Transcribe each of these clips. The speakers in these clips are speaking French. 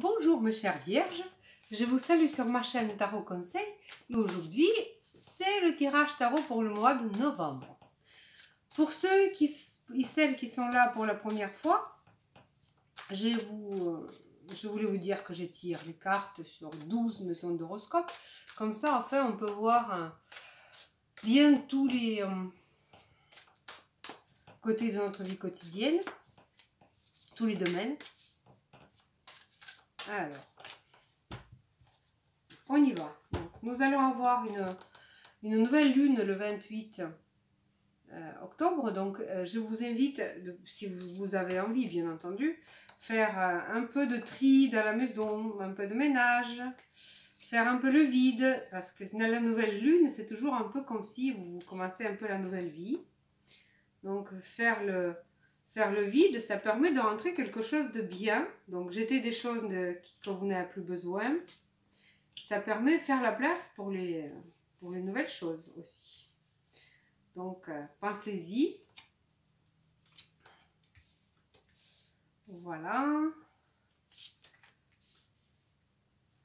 Bonjour mes chères vierges, je vous salue sur ma chaîne Tarot Conseil et aujourd'hui c'est le tirage tarot pour le mois de novembre. Pour ceux et celles qui sont là pour la première fois, je voulais vous dire que je tire les cartes sur 12 maisons d'horoscope. Comme ça, enfin, on peut voir bien tous les côtés de notre vie quotidienne, tous les domaines. Alors, on y va. Donc, nous allons avoir une nouvelle lune le 28 octobre. Donc, je vous invite, si vous avez envie, bien entendu, faire un peu de tri dans la maison, un peu de ménage, faire un peu le vide, parce que dans la nouvelle lune, c'est toujours un peu comme si vous commencez un peu la nouvelle vie. Donc, faire le vide, ça permet de rentrer quelque chose de bien. Donc, jeter des choses que vous n'avez plus besoin. Ça permet de faire la place pour les nouvelles choses aussi. Donc, pensez-y. Voilà.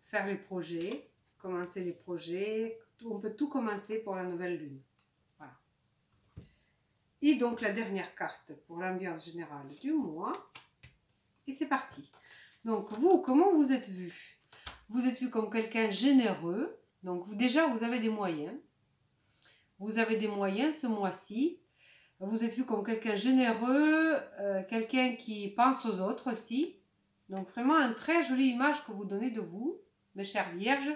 Faire les projets, commencer les projets. On peut tout commencer pour la nouvelle lune. Voilà. Et donc, la dernière carte pour l'ambiance générale du mois. Et c'est parti. Donc, vous, comment vous êtes vu? Vous êtes vu comme quelqu'un généreux. Donc, déjà, vous avez des moyens. Vous avez des moyens ce mois-ci. Vous êtes vu comme quelqu'un généreux, quelqu'un qui pense aux autres aussi. Donc, vraiment, une très jolie image que vous donnez de vous, mes chères vierges,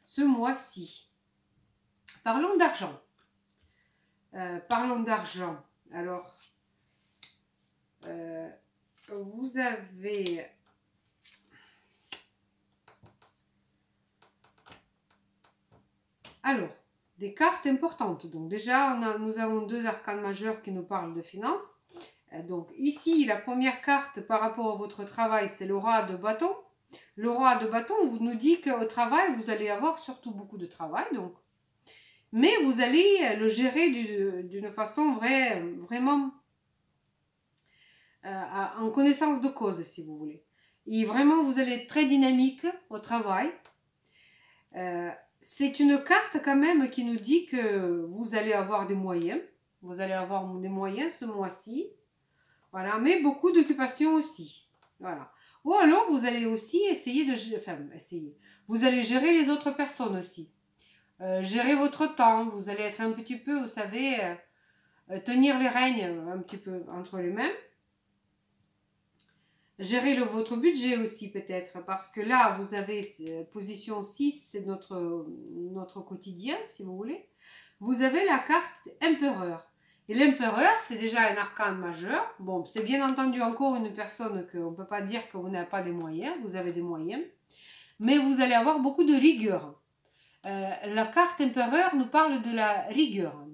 ce mois-ci. Parlons d'argent. Parlons d'argent. Alors, vous avez... Alors, des cartes importantes. Donc déjà, nous avons deux arcanes majeurs qui nous parlent de finances. Donc ici, la première carte par rapport à votre travail, c'est le roi de bâton. Le roi de bâton vous nous dit qu'au travail, vous allez avoir surtout beaucoup de travail. Donc. Mais vous allez le gérer d'une façon vraiment en connaissance de cause, si vous voulez. Et vraiment, vous allez être très dynamique au travail. C'est une carte quand même qui nous dit que vous allez avoir des moyens. Vous allez avoir des moyens ce mois-ci. Voilà, mais beaucoup d'occupations aussi. Voilà. Ou alors, vous allez aussi essayer de... Enfin, essayer. Vous allez gérer les autres personnes aussi. Gérer votre temps. Vous allez être un petit peu, vous savez, tenir les rênes un petit peu entre les mains. Gérer votre budget aussi peut-être, parce que là, vous avez position 6, c'est notre quotidien, si vous voulez. Vous avez la carte empereur. Et l'empereur, c'est déjà un arcane majeur. Bon, c'est bien entendu encore une personne qu'on ne peut pas dire que vous n'avez pas des moyens, vous avez des moyens. Mais vous allez avoir beaucoup de rigueur. La carte empereur nous parle de la rigueur,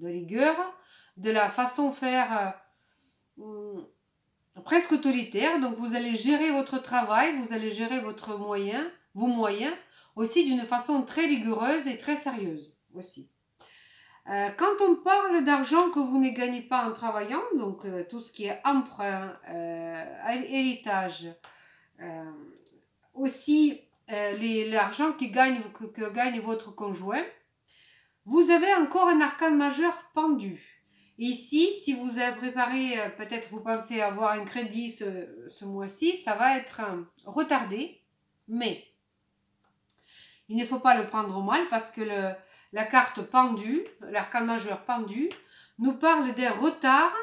de la façon de faire... presque autoritaire, donc vous allez gérer votre travail, vous allez gérer vos moyens, aussi d'une façon très rigoureuse et très sérieuse aussi. Quand on parle d'argent que vous ne gagnez pas en travaillant, donc tout ce qui est emprunt, héritage, aussi l'argent que gagne votre conjoint, vous avez encore un arcane majeur pendu. Ici, si vous avez préparé, peut-être vous pensez avoir un crédit ce mois-ci, ça va être retardé, mais il ne faut pas le prendre mal parce que la carte pendue, l'arcane majeur pendu, nous parle d'un retard,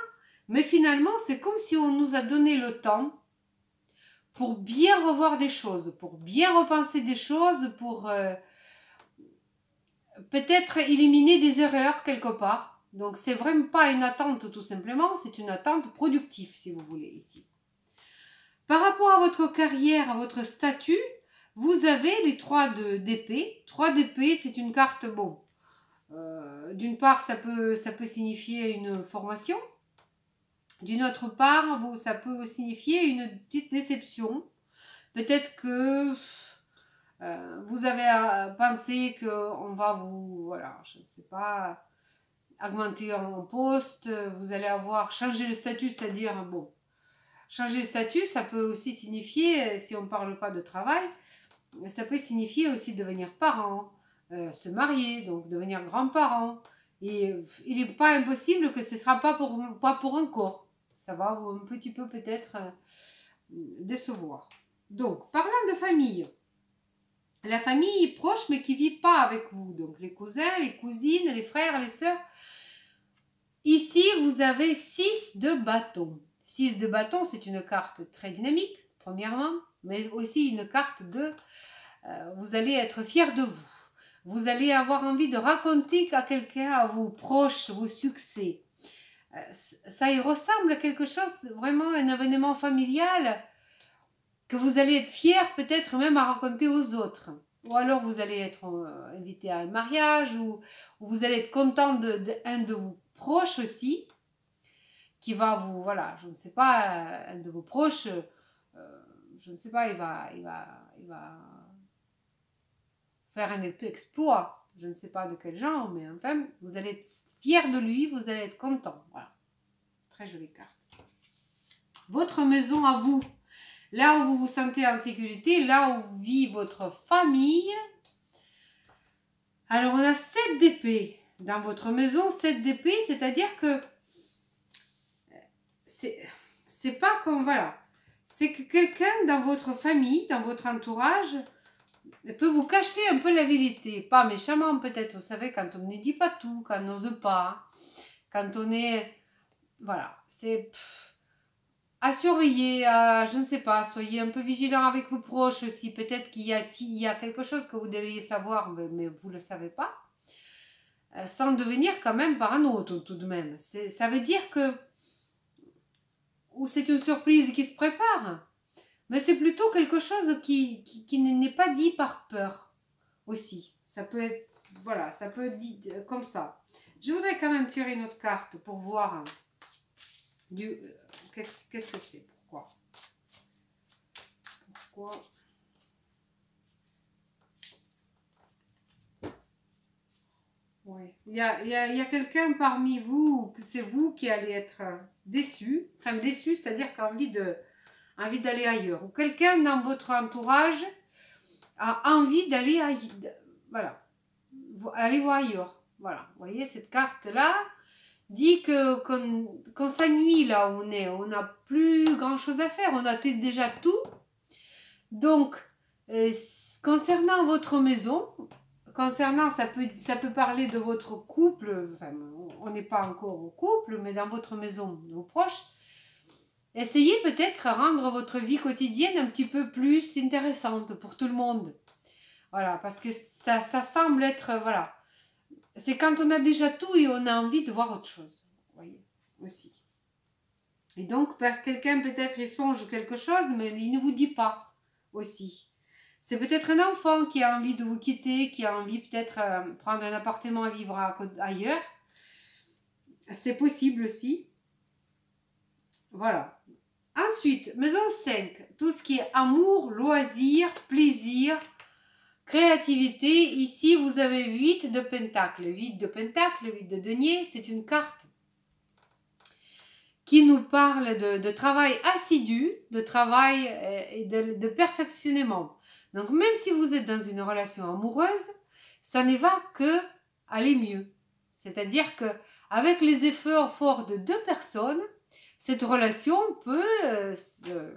mais finalement, c'est comme si on nous a donné le temps pour bien revoir des choses, pour bien repenser des choses, pour peut-être éliminer des erreurs quelque part. Donc, c'est vraiment pas une attente tout simplement, c'est une attente productive si vous voulez ici. Par rapport à votre carrière, à votre statut, vous avez les 3 d'épée. 3 d'épée, c'est une carte, bon, d'une part, ça peut signifier une formation. D'une autre part, ça peut signifier une petite déception. Peut-être que vous avez pensé qu'on va vous, voilà, je ne sais pas... augmenter en poste, vous allez avoir changé le statut, c'est-à-dire, bon, Changer de statut, ça peut aussi signifier, si on ne parle pas de travail, ça peut signifier aussi devenir parent, se marier, donc devenir grand-parent. Et il n'est pas impossible que ce ne sera pas pour encore. Ça va vous un petit peu peut-être décevoir. Donc, parlant de famille, la famille proche mais qui ne vit pas avec vous, donc les cousins, les cousines, les frères, les sœurs. Ici, vous avez 6 de bâton. 6 de bâton, c'est une carte très dynamique, premièrement, mais aussi une carte de vous allez être fier de vous. Vous allez avoir envie de raconter à quelqu'un, à vos proches, vos succès. Ça y ressemble à quelque chose, vraiment un événement familial que vous allez être fier peut-être même à raconter aux autres. Ou alors vous allez être invité à un mariage, ou vous allez être content d'un de vos proches aussi, qui va vous, voilà, je ne sais pas, un de vos proches, je ne sais pas, il va faire un exploit, je ne sais pas de quel genre, mais enfin, vous allez être fier de lui, vous allez être content. Voilà. Très jolie carte. Votre maison à vous, là où vous vous sentez en sécurité, là où vit votre famille. Alors, on a 7 d'épée dans votre maison, 7 d'épée, c'est-à-dire que c'est pas comme, voilà, c'est que quelqu'un dans votre famille, dans votre entourage, peut vous cacher un peu la vérité, pas méchamment peut-être, vous savez, quand on ne dit pas tout, quand on n'ose pas, quand on est, voilà, c'est à surveiller, je ne sais pas, soyez un peu vigilant avec vos proches aussi, peut-être qu'il y a quelque chose que vous devriez savoir, mais vous ne le savez pas, sans devenir quand même parano tout de même. Ça veut dire que, ou c'est une surprise qui se prépare, mais c'est plutôt quelque chose qui n'est pas dit par peur aussi. Ça peut être, voilà, ça peut être dit comme ça. Je voudrais quand même tirer une autre carte pour voir qu'est-ce que c'est, pourquoi ouais. Il y a quelqu'un parmi vous, que c'est vous qui allez être déçu, enfin déçu, c'est-à-dire qu'envie d'aller ailleurs, ou quelqu'un dans votre entourage a envie d'aller ailleurs, voilà, aller voir ailleurs. Voilà, vous voyez, cette carte-là dit qu'on s'ennuie là où on est, on n'a plus grand-chose à faire, on a déjà tout. Donc, concernant votre maison, ça peut parler de votre couple, enfin, on n'est pas encore au couple, mais dans votre maison, vos proches, essayez peut-être de rendre votre vie quotidienne un petit peu plus intéressante pour tout le monde. Voilà, parce que ça semble être, voilà, c'est quand on a déjà tout et on a envie de voir autre chose, vous voyez, aussi. Et donc, quelqu'un peut-être il songe quelque chose, mais il ne vous dit pas aussi. C'est peut-être un enfant qui a envie de vous quitter, qui a envie peut-être prendre un appartement à vivre ailleurs. C'est possible aussi. Voilà. Ensuite, maison 5, tout ce qui est amour, loisir, plaisir, créativité. Ici, vous avez 8 de pentacles. 8 de pentacles, 8 de denier, c'est une carte qui nous parle de travail assidu, de travail et de perfectionnement. Donc, même si vous êtes dans une relation amoureuse, ça ne va que aller mieux. C'est-à-dire que avec les efforts forts de 2 personnes, cette relation peut se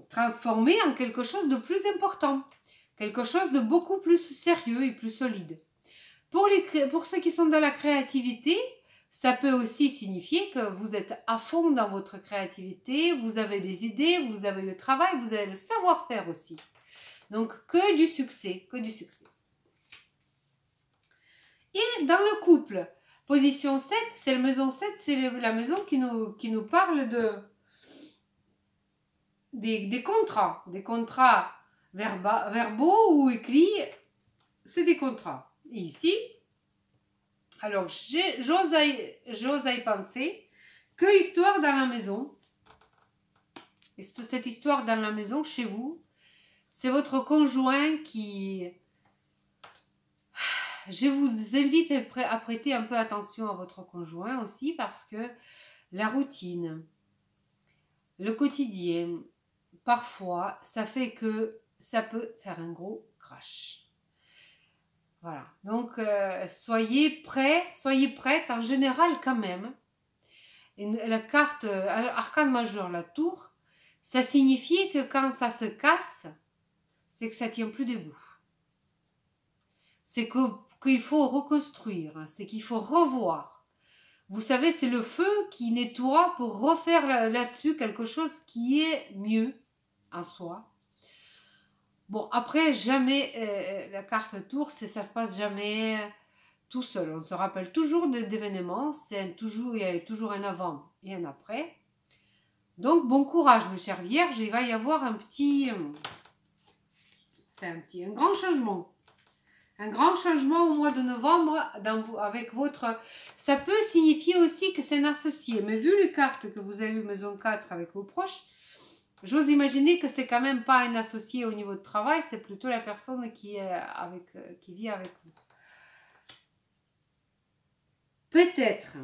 transformer en quelque chose de plus important, quelque chose de beaucoup plus sérieux et plus solide. Pour ceux qui sont dans la créativité, ça peut aussi signifier que vous êtes à fond dans votre créativité, vous avez des idées, vous avez le travail, vous avez le savoir-faire aussi. Donc, que du succès, que du succès. Et dans le couple, position 7, c'est la maison 7, c'est la maison qui nous parle des contrats verbaux ou écrits, c'est des contrats. Et ici, alors j'ose y penser que histoire dans la maison, et cette histoire dans la maison chez vous, c'est votre conjoint qui... Je vous invite à prêter un peu attention à votre conjoint aussi, parce que la routine, le quotidien, parfois, ça fait que ça peut faire un gros crash. Voilà. Donc, soyez prêts, soyez prêtes en général quand même. Et la carte arcane majeur, la tour, ça signifie que quand ça se casse, c'est que ça tient plus debout. C'est qu'il faut reconstruire, c'est qu'il faut revoir. Vous savez, c'est le feu qui nettoie pour refaire là-dessus quelque chose qui est mieux en soi. Bon, après, jamais la carte tour, ça se passe jamais tout seul. On se rappelle toujours d'événements, il y a toujours un avant et un après. Donc, bon courage, mes chères vierges, il va y avoir un grand changement. Un grand changement au mois de novembre avec votre... Ça peut signifier aussi que c'est un associé. Mais vu les cartes que vous avez eues maison 4 avec vos proches, j'ose imaginer que c'est quand même pas un associé au niveau de travail, c'est plutôt la personne qui vit avec vous. Peut-être,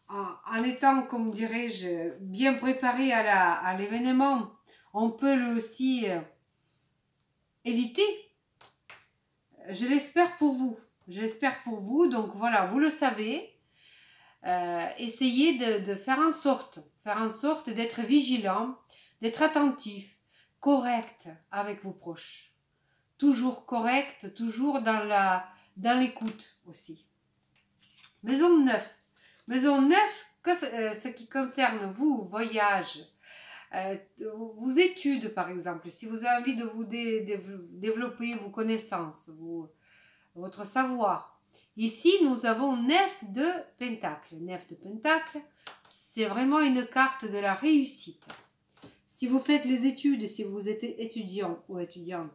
en étant, comme dirais-je, bien préparé à l'événement, on peut le aussi éviter. Je l'espère pour vous. Donc voilà, vous le savez. Essayez de faire en sorte d'être vigilant, d'être attentif, correct avec vos proches. Toujours correct, toujours dans l'écoute aussi. Maison 9. Maison 9, ce qui concerne vous, voyage, vos études par exemple, si vous avez envie de vous développer vos connaissances, votre savoir. Ici, nous avons 9 de Pentacle. 9 de Pentacle, c'est vraiment une carte de la réussite. Si vous faites les études, si vous êtes étudiant ou étudiante,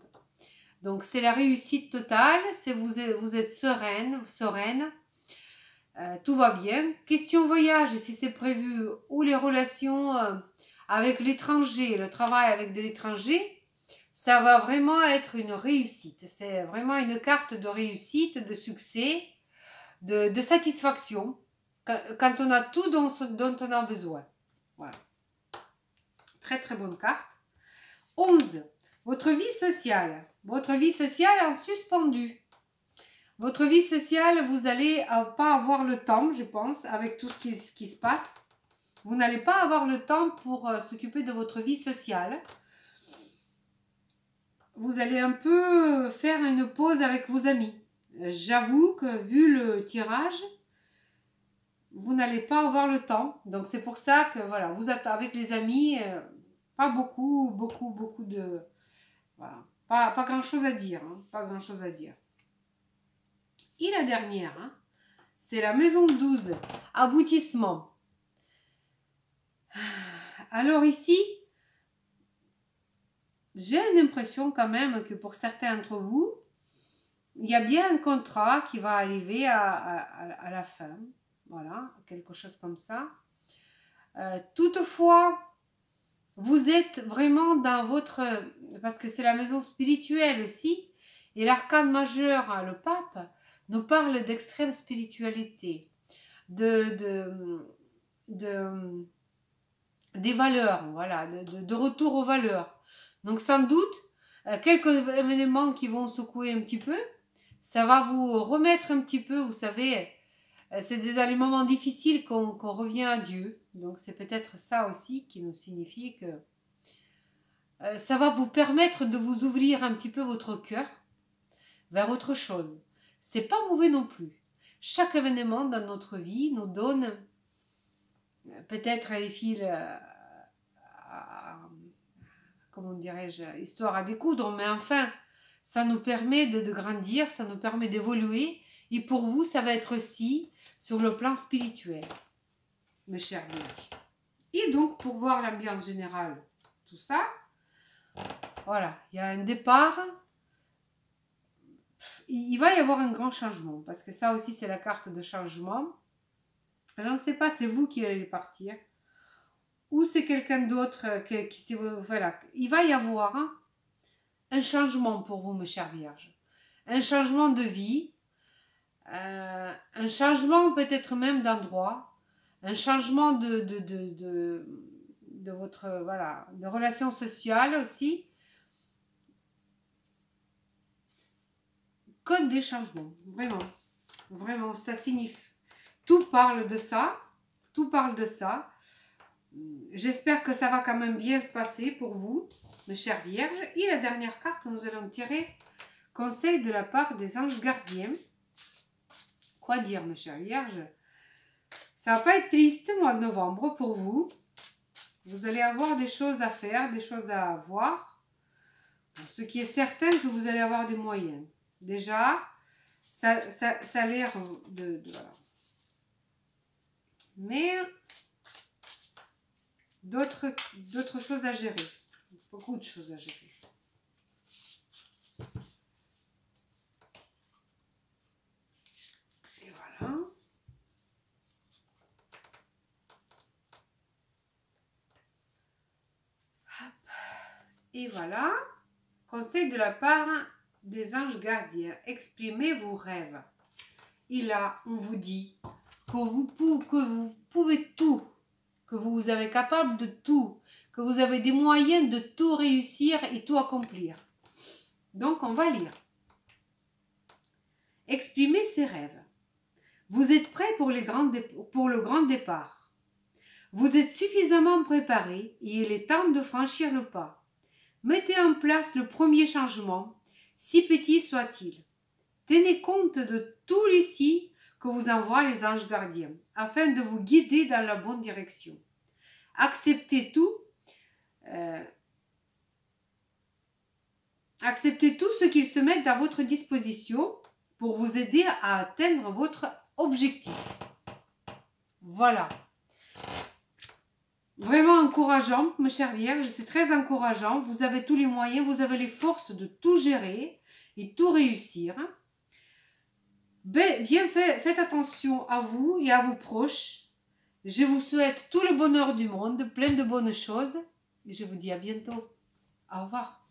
donc c'est la réussite totale, vous êtes sereine, tout va bien. Question voyage, si c'est prévu, ou les relations avec l'étranger, le travail avec de l'étranger, ça va vraiment être une réussite. C'est vraiment une carte de réussite, de succès, de satisfaction, quand on a tout dont on a besoin. Voilà. Très très bonne carte. 11. Votre vie sociale. Votre vie sociale en suspendu. Votre vie sociale, vous n'allez pas avoir le temps, je pense, avec tout ce qui se passe. Vous n'allez pas avoir le temps pour s'occuper de votre vie sociale. Vous allez un peu faire une pause avec vos amis. J'avoue que vu le tirage, vous n'allez pas avoir le temps. Donc c'est pour ça que voilà, vous êtes avec les amis, pas beaucoup de... Voilà, pas grand chose à dire. Hein, pas grand chose à dire. Et la dernière, hein, c'est la maison 12, aboutissement. Alors ici, j'ai l'impression quand même que pour certains d'entre vous, il y a bien un contrat qui va arriver à la fin. Voilà, quelque chose comme ça. Toutefois, vous êtes vraiment dans votre... Parce que c'est la maison spirituelle aussi. Et l'arcane majeur, le pape, nous parle d'extrême spiritualité. Des valeurs, voilà, de retour aux valeurs. Donc sans doute, quelques événements qui vont secouer un petit peu, ça va vous remettre un petit peu, vous savez, c'est dans les moments difficiles qu'on revient à Dieu. Donc c'est peut-être ça aussi qui nous signifie que ça va vous permettre de vous ouvrir un petit peu votre cœur vers autre chose. C'est pas mauvais non plus. Chaque événement dans notre vie nous donne peut-être les fils, comment dirais-je, histoire à découdre, mais enfin, ça nous permet de grandir, ça nous permet d'évoluer, et pour vous, ça va être aussi sur le plan spirituel, mes chers vierges. Et donc, pour voir l'ambiance générale, tout ça, voilà, il y a un départ. Il va y avoir un grand changement, parce que ça aussi, c'est la carte de changement. Je ne sais pas, c'est vous qui allez partir, ou c'est quelqu'un d'autre qui voilà. Il va y avoir un changement pour vous, mes chères vierges. Un changement de vie, un changement peut-être même d'endroit, un changement de votre, voilà, de relations sociales aussi. Code des changements, vraiment, vraiment, ça signifie, tout parle de ça, tout parle de ça. J'espère que ça va quand même bien se passer pour vous, mes chères vierges. Et la dernière carte que nous allons tirer, conseil de la part des anges gardiens. Quoi dire, mes chères vierges? Ça va pas être triste, mois de novembre, pour vous. Vous allez avoir des choses à faire, des choses à voir. Ce qui est certain, que vous allez avoir des moyens. Déjà, ça a l'air de voilà. Mais d'autres choses à gérer. Beaucoup de choses à gérer. Et voilà. Hop. Et voilà. Conseil de la part des anges gardiens. Exprimez vos rêves. Et là, on vous dit que vous pouvez tout, que vous êtes capable de tout, que vous avez des moyens de tout réussir et tout accomplir. Donc, on va lire. Exprimez ses rêves. Vous êtes prêt pour le grand départ. Vous êtes suffisamment préparé et il est temps de franchir le pas. Mettez en place le premier changement, si petit soit-il. Tenez compte de tous les signes que vous envoient les anges gardiens, afin de vous guider dans la bonne direction. Acceptez tout ce qu'ils se mettent à votre disposition pour vous aider à atteindre votre objectif. Voilà. Vraiment encourageant, mes chères vierges, c'est très encourageant. Vous avez tous les moyens, vous avez les forces de tout gérer et tout réussir. Bien faites attention à vous et à vos proches. Je vous souhaite tout le bonheur du monde, plein de bonnes choses. Et je vous dis à bientôt. Au revoir.